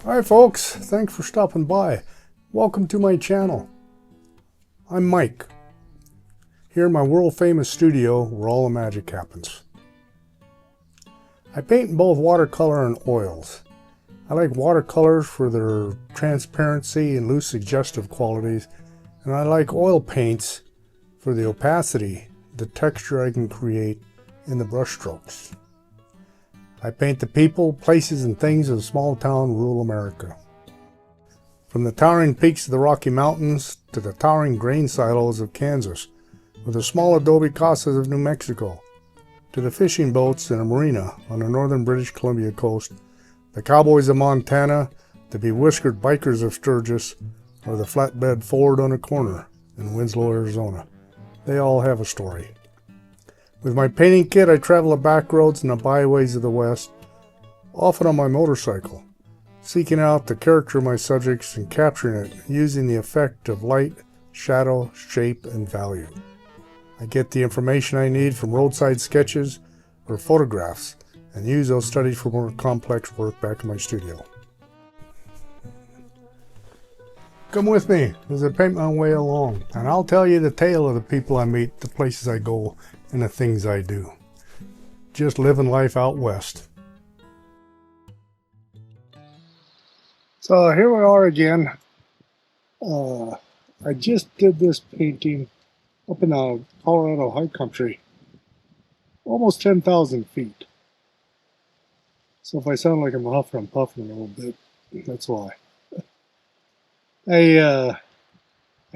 Hi folks, thanks for stopping by. Welcome to my channel. I'm Mike, here in my world famous studio where all the magic happens. I paint in both watercolor and oils. I like watercolors for their transparency and loose suggestive qualities, and I like oil paints for the opacity, the texture I can create in the brush strokes. I paint the people, places, and things of small town rural America. From the towering peaks of the Rocky Mountains to the towering grain silos of Kansas, or the small adobe casas of New Mexico, to the fishing boats in a marina on the northern British Columbia coast, the cowboys of Montana, the bewhiskered bikers of Sturgis, or the flatbed Ford on a corner in Winslow, Arizona. They all have a story. With my painting kit, I travel the back roads and the byways of the West, often on my motorcycle, seeking out the character of my subjects and capturing it using the effect of light, shadow, shape, and value. I get the information I need from roadside sketches or photographs and use those studies for more complex work back in my studio. Come with me as I paint my way along, and I'll tell you the tale of the people I meet, the places I go, and the things I do. Just living life out west. So here we are again. I just did this painting up in the Colorado high country, almost 10,000 feet. So if I sound like I'm huffing and puffing a little bit, that's why. I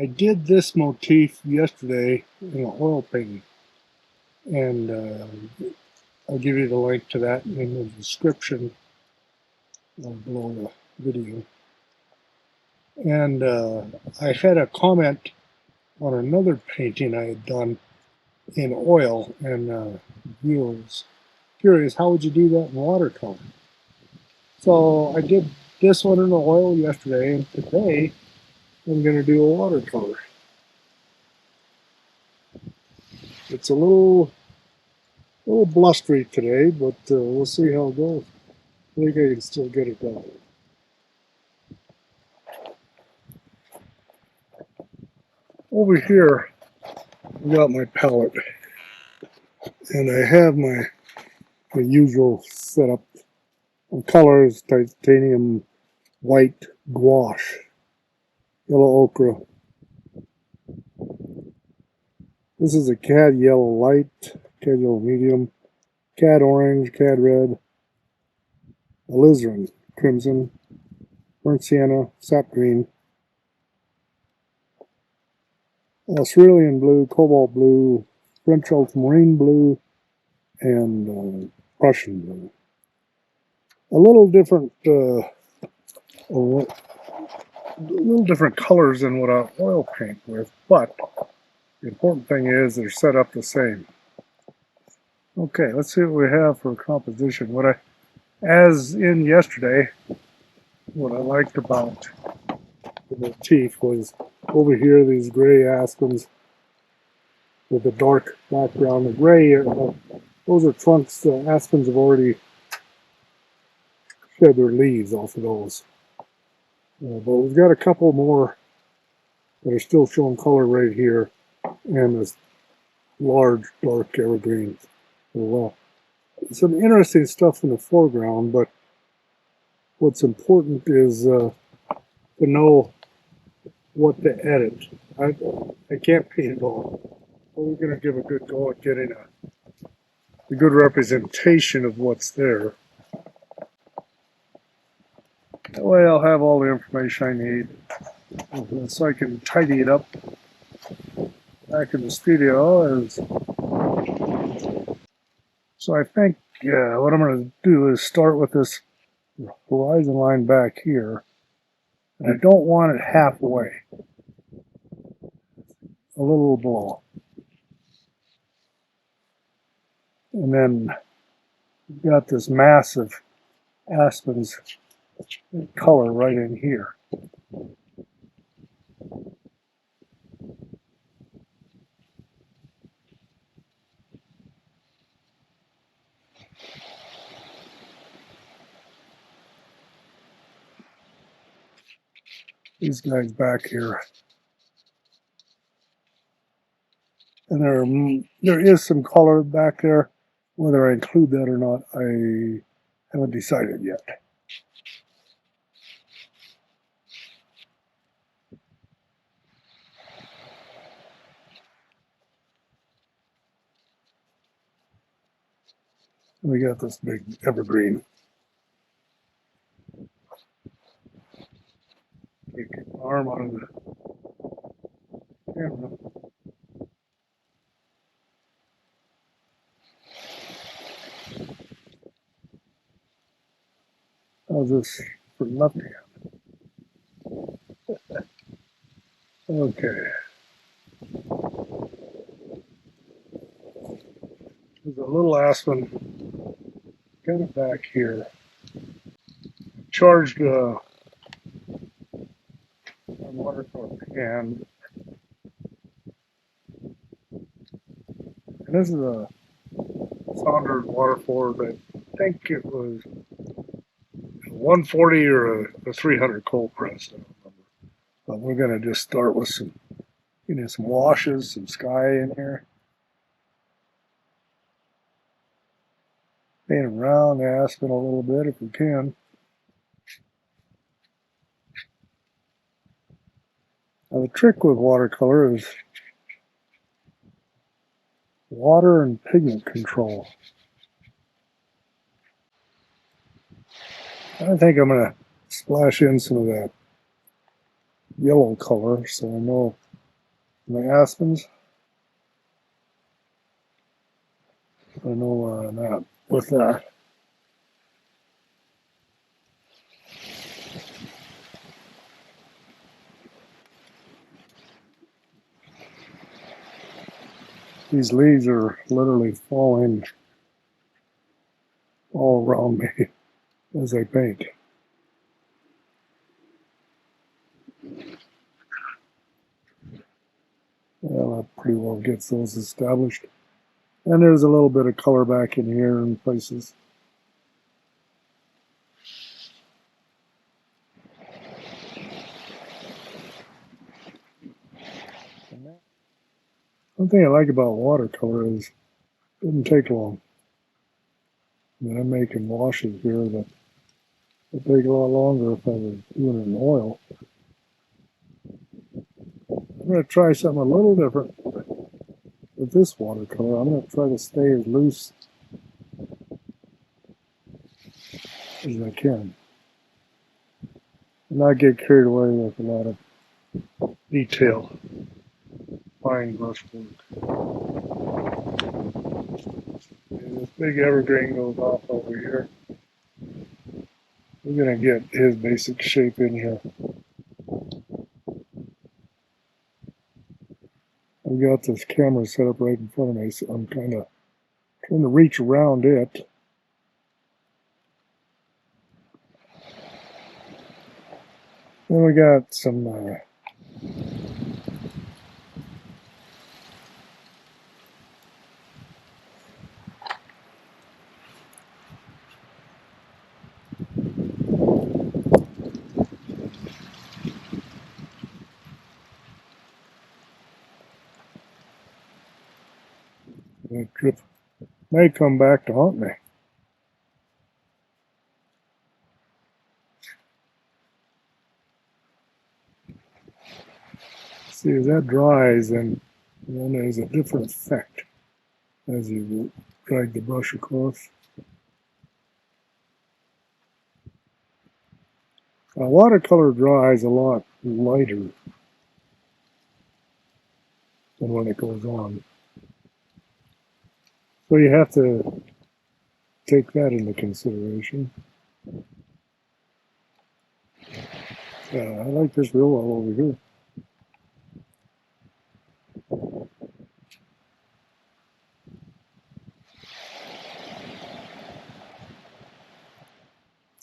did this motif yesterday in an oil painting, and I'll give you the link to that in the description below the video. And I had a comment on another painting I had done in oil, and viewer was curious, how would you do that in watercolor? So I did this one in oil yesterday, and today I'm going to do a watercolor. It's a little blustery today, but we'll see how it goes. I think I can still get it done. Over here, I got my palette, and I have my usual setup of colors: titanium, white, gouache, yellow ochre. This is a cad yellow light, cad yellow medium, cad orange, cad red, alizarin crimson, burnt sienna, sap green, cerulean blue, cobalt blue, French ultramarine blue, and Prussian blue. A little different colors than what I oil paint with, but the important thing is they're set up the same. Okay, let's see what we have for composition. As in yesterday, what I liked about the motif was over here these gray aspens with a dark background. The gray, those are trunks. The aspens have already shed their leaves off of those. But we've got a couple more that are still showing color right here, and this large dark evergreen as well. Some interesting stuff in the foreground, but what's important is to know what to edit. I can't paint it all, but we're going to give a good go at getting a good representation of what's there. That way I'll have all the information I need, so I can tidy it up back in the studio. So I think what I'm going to do is start with this horizon line back here. And I don't want it halfway. A little below. And then we've got this massive aspens color right in here. these guys back here. And there is some color back there. Whether I include that or not, I haven't decided yet. We got this big evergreen. Take an arm out of the camera. How's this for nothing? Okay. There's a little aspen kind of back here. Charged my watercolor pan. And this is a Saunders watercolor. I think it was 140 or a 300 cold press. I don't remember. But we're going to just start with some, some washes, some sky in here. Paint around the aspen a little bit if we can. Now the trick with watercolor is water and pigment control. I think I'm going to splash in some of that yellow color so I know my aspens. I know where I'm at with that. These leaves are literally falling all around me as I paint. Well, that pretty well gets those established. And there's a little bit of color back in here in places. One thing I like about watercolor is it doesn't take long. I mean, I'm making washes here that would take a lot longer if I was doing it in oil. I'm going to try something a little different with this watercolor. I'm going to try to stay as loose as I can and not get carried away with a lot of detail. Fine brush work. And this big evergreen goes off over here. We're going to get his basic shape in here. I've got this camera set up right in front of me, so I'm kind of trying to reach around it. Then we got some that drip may come back to haunt me. See, as that dries, and then there's a different effect as you drag the brush across. Watercolor dries a lot lighter than when it goes on. So you have to take that into consideration. I like this real well over here.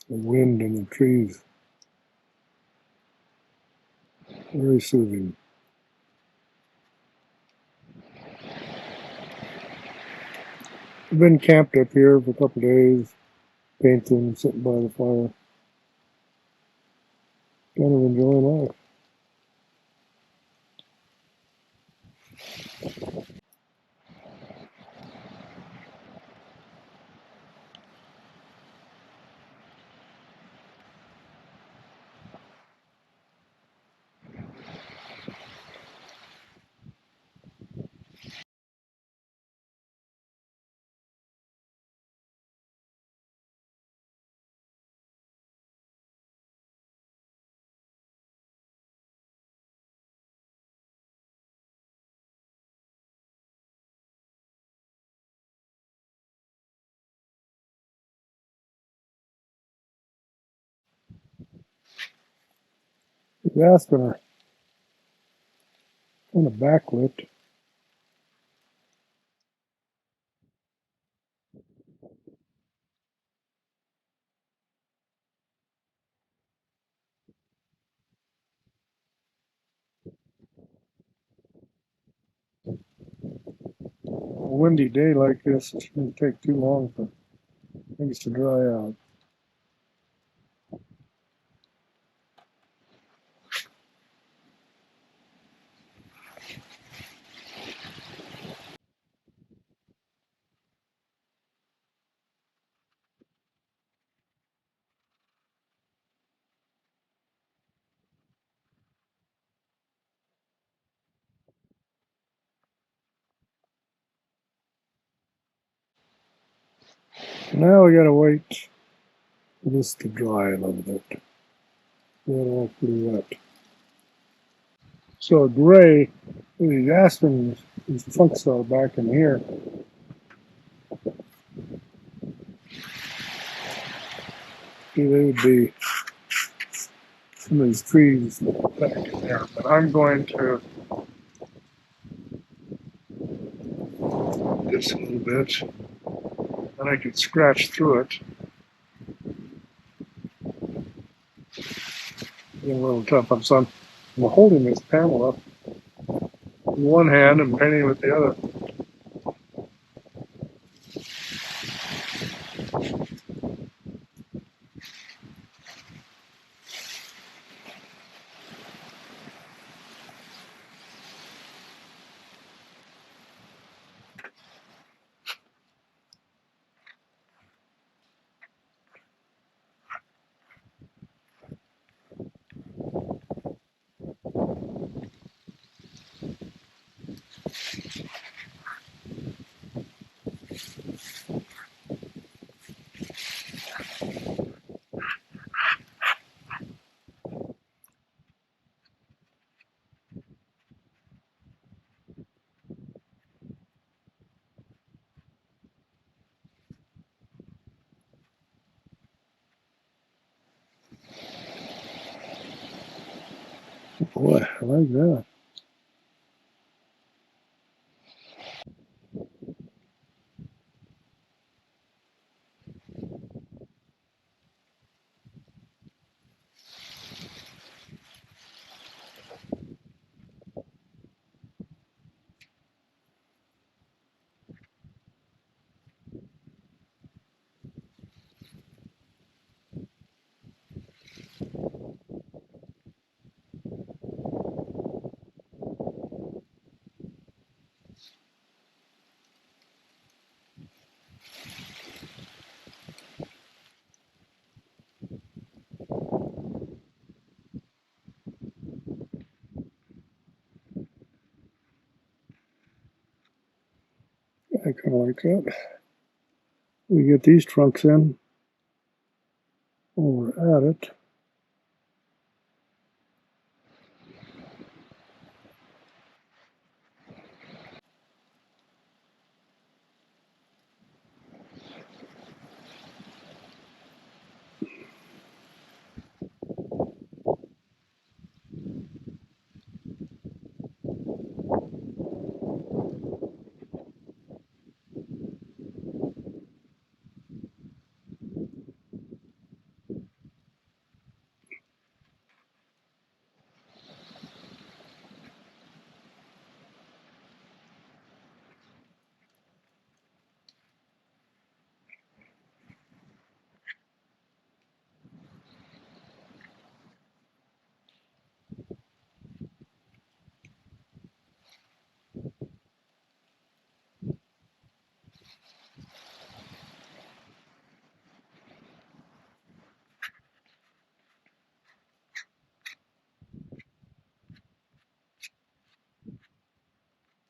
The wind and the trees. Very soothing. I've been camped up here for a couple of days, painting, sitting by the fire. Kind of enjoying life. These aspen are kind of backlit. A windy day like this, it shouldn't take too long for things to dry out. Now we gotta wait for this to dry a little bit. Get it all pretty wet. So gray, these aspens, these trunks are back in here. They would be some of these trees back in there. But I'm going to this a little bit, and I can scratch through it. Get a little tough. So I'm holding this panel up with one hand and painting with the other. Boy, I like that. I kind of like that. We get these trunks in. We're at it.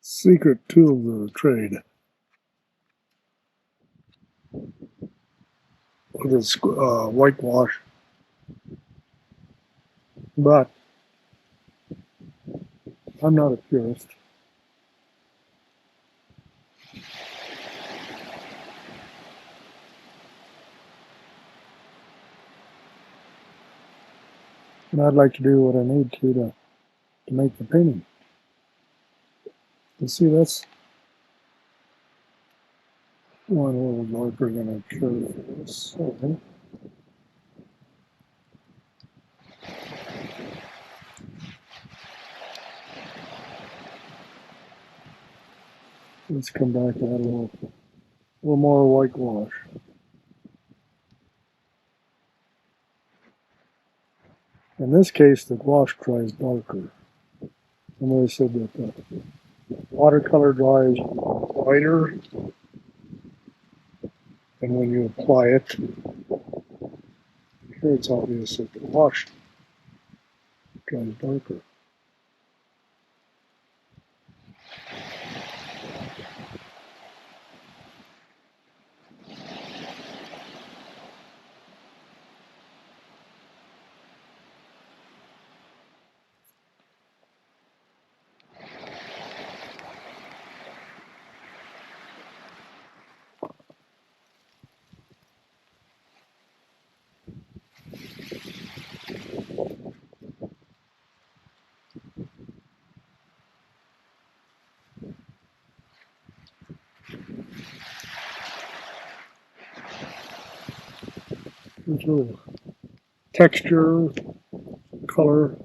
Secret tools of the trade. With this whitewash. But I'm not a purist. And I'd like to do what I need to make the painting. You see, that's one a little darker than I chose for this. Okay. Let's come back and add a little more whitewash. In this case, the gouache dries darker. And I said that the watercolor dries whiter, and when you apply it, here it's obvious that the gouache dries darker. There's a little texture, color.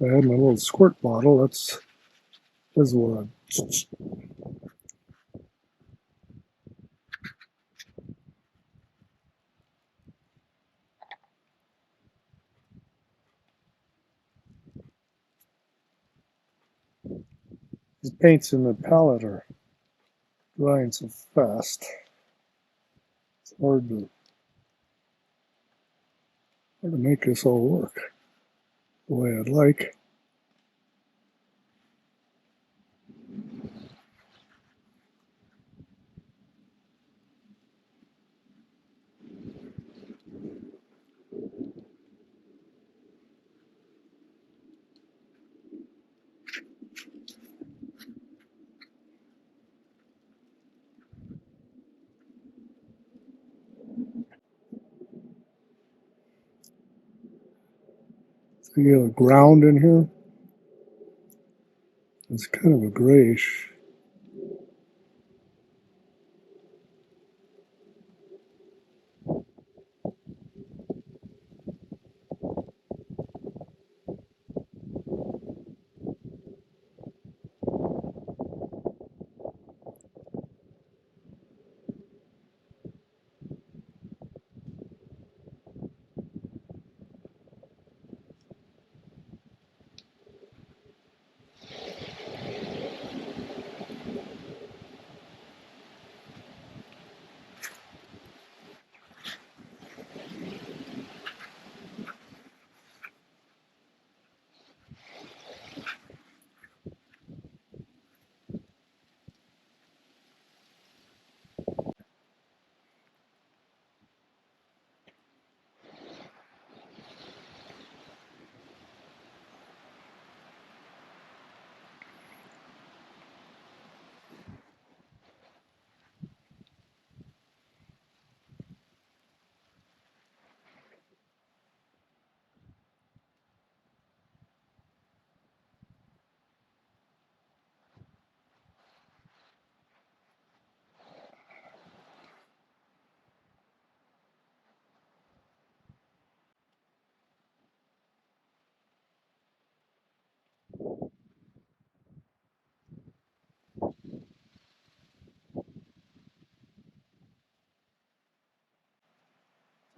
I had my little squirt bottle. This is what the paints in the palette are drying so fast. It's hard to make this all work the way I'd like. So you have a ground in here. It's kind of a grayish.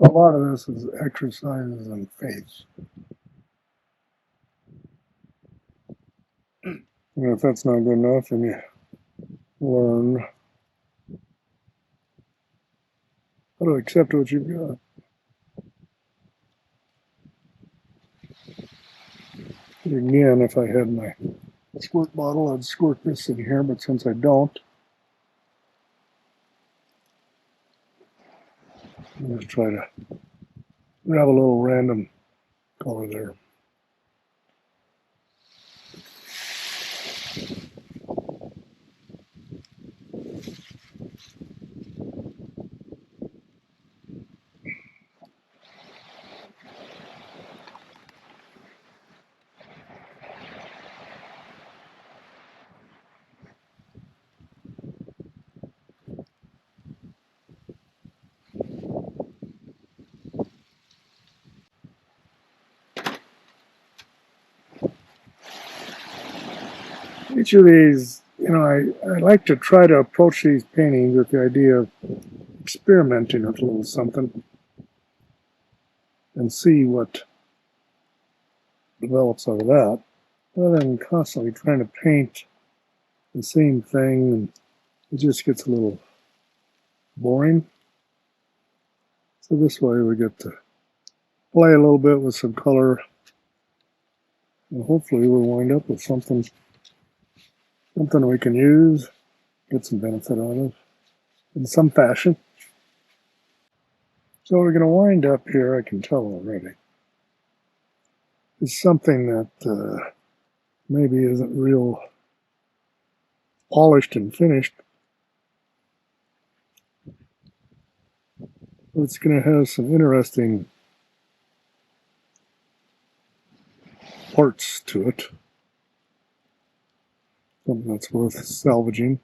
A lot of this is exercises in faith. And if that's not good enough, then you learn how to accept what you've got. And again, if I had my squirt bottle, I'd squirt this in here, but since I don't, I'm just try to have a little random color there. Each of these, I like to try to approach these paintings with the idea of experimenting with a little something and see what develops out of that, rather than constantly trying to paint the same thing, and it just gets a little boring. So this way we get to play a little bit with some color, and hopefully we'll wind up with something we can use, get some benefit out of in some fashion. So we're going to wind up here, I can tell already. It's something that maybe isn't real polished and finished. But it's going to have some interesting parts to it. Something that's worth salvaging.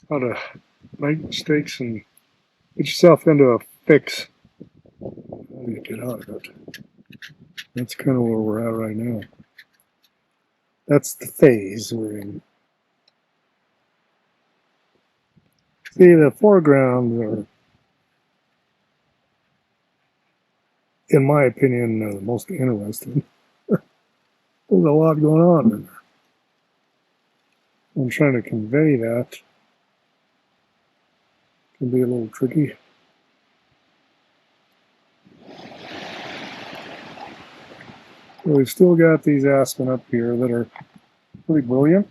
How to make mistakes and get yourself into a fix. How do you get out of it? That's kind of where we're at right now. That's the phase we're in. See, the foregrounds are, in my opinion, the most interesting. There's a lot going on in there. I'm trying to convey that. Can be a little tricky. Well, we've still got these aspen up here that are pretty brilliant.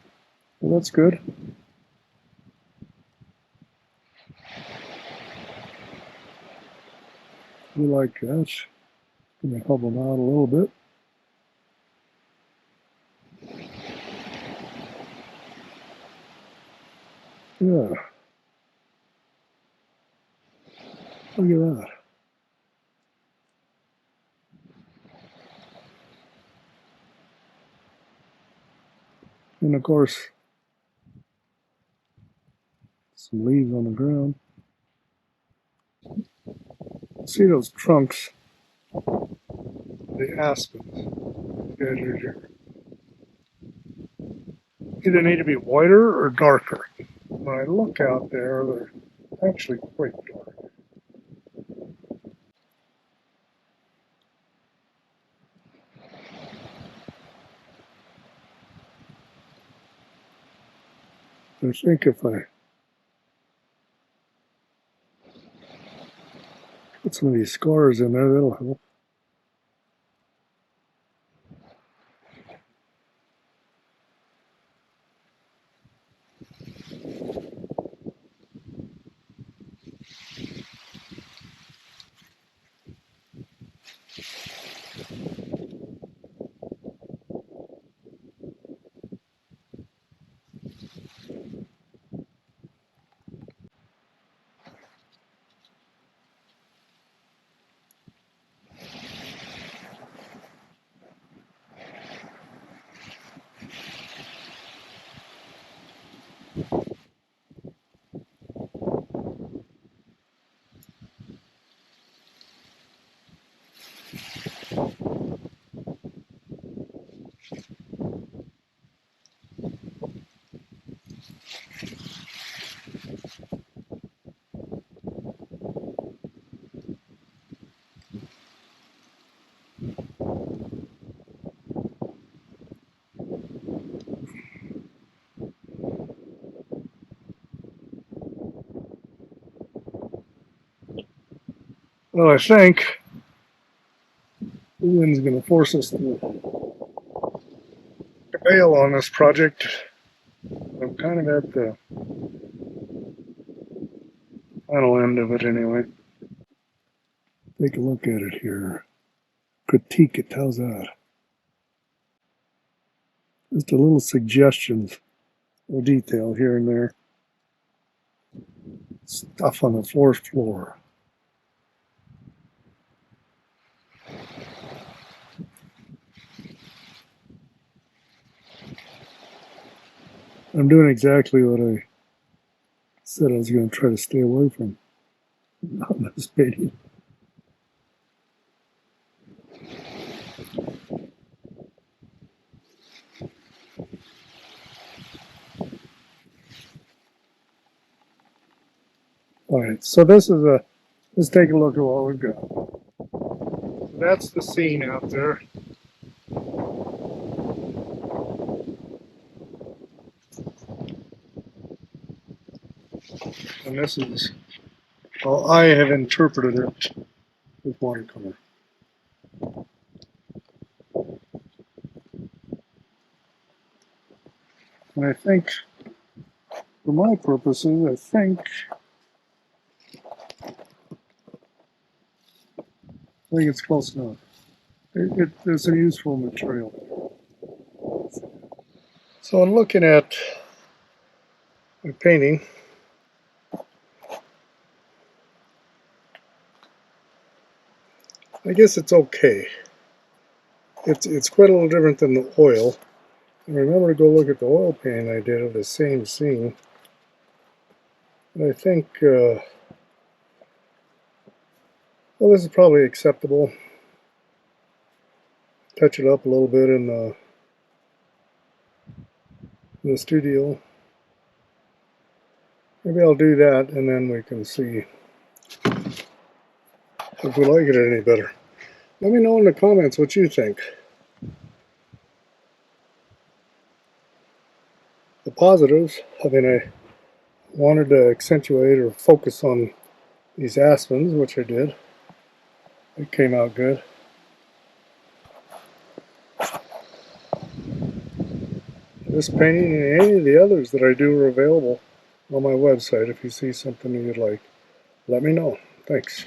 Well, that's good. We like that. Going to help them out a little bit. Yeah. Look at that. And of course, some leaves on the ground. See those trunks, the aspens, either need to be whiter or darker. When I look out there, they're actually quite dark. I think if I put some of these scars in there, that'll help. Well, I think the wind's going to force us to bail on this project. I'm kind of at the final end of it anyway. Take a look at it here. Critique it. How's that? Just a little suggestions of detail here and there. Stuff on the forest floor. I'm doing exactly what I said I was going to try to stay away from. Not this painting. Alright, so this is let's take a look at what we've got. So that's the scene out there. And this is how I have interpreted it with watercolor. And I think, for my purposes, I think it's close enough. It's a useful material. So I'm looking at my painting. I guess it's okay. It's quite a little different than the oil. And remember to go look at the oil painting I did of the same scene. And I think, well, this is probably acceptable. Touch it up a little bit in the studio. Maybe I'll do that, and then we can see if we like it any better. Let me know in the comments what you think. The positives, I mean, I wanted to accentuate or focus on these aspens, which I did. It came out good. This painting and any of the others that I do are available on my website. If you see something you'd like, let me know. Thanks.